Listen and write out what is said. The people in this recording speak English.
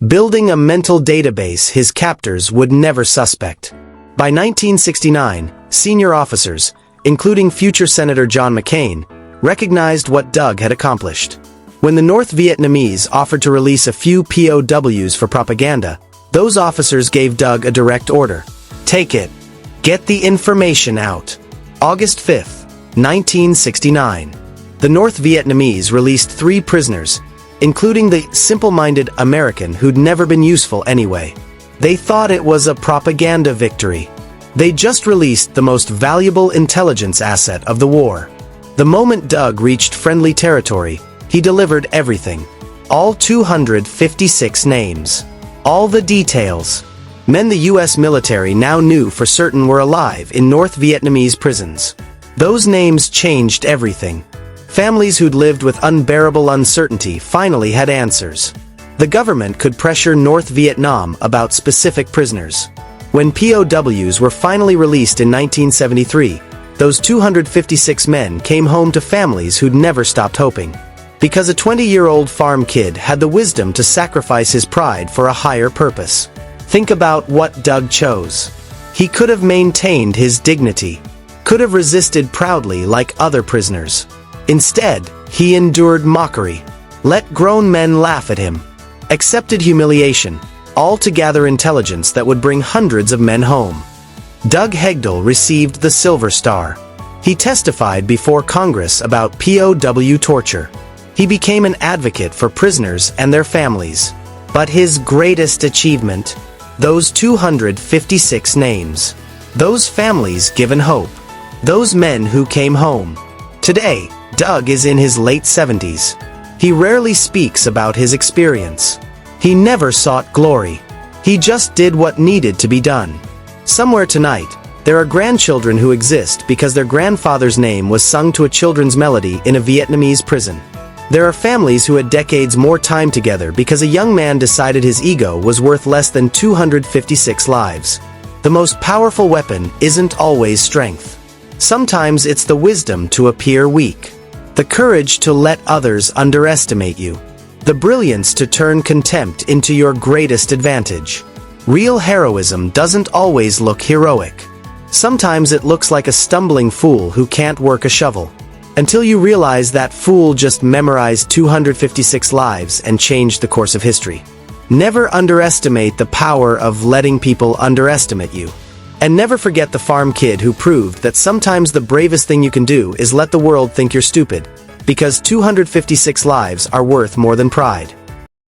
building a mental database his captors would never suspect. By 1969, senior officers, including future Senator John McCain, recognized what Doug had accomplished. When the North Vietnamese offered to release a few POWs for propaganda, those officers gave Doug a direct order. Take it. Get the information out. August 5, 1969. The North Vietnamese released 3 prisoners, including the simple-minded American who'd never been useful anyway. They thought it was a propaganda victory. They just released the most valuable intelligence asset of the war. The moment Doug reached friendly territory, he delivered everything. All 256 names. All the details. Men the U.S. military now knew for certain were alive in North Vietnamese prisons. Those names changed everything. Families who'd lived with unbearable uncertainty finally had answers. The government could pressure North Vietnam about specific prisoners. When POWs were finally released in 1973, those 256 men came home to families who'd never stopped hoping. Because a 20-year-old farm kid had the wisdom to sacrifice his pride for a higher purpose. Think about what Doug chose. He could have maintained his dignity. Could have resisted proudly like other prisoners. Instead, he endured mockery. Let grown men laugh at him. Accepted humiliation, all to gather intelligence that would bring hundreds of men home. Doug Hegdel received the Silver Star. He testified before Congress about POW torture. He became an advocate for prisoners and their families. But his greatest achievement? Those 256 names. Those families given hope. Those men who came home. Today, Doug is in his late 70s. He rarely speaks about his experience. He never sought glory. He just did what needed to be done. Somewhere tonight, there are grandchildren who exist because their grandfather's name was sung to a children's melody in a Vietnamese prison. There are families who had decades more time together because a young man decided his ego was worth less than 256 lives. The most powerful weapon isn't always strength. Sometimes it's the wisdom to appear weak. The courage to let others underestimate you. The brilliance to turn contempt into your greatest advantage. Real heroism doesn't always look heroic. Sometimes it looks like a stumbling fool who can't work a shovel. Until you realize that fool just memorized 256 lives and changed the course of history. Never underestimate the power of letting people underestimate you. And never forget the farm kid who proved that sometimes the bravest thing you can do is let the world think you're stupid, because 256 lives are worth more than pride.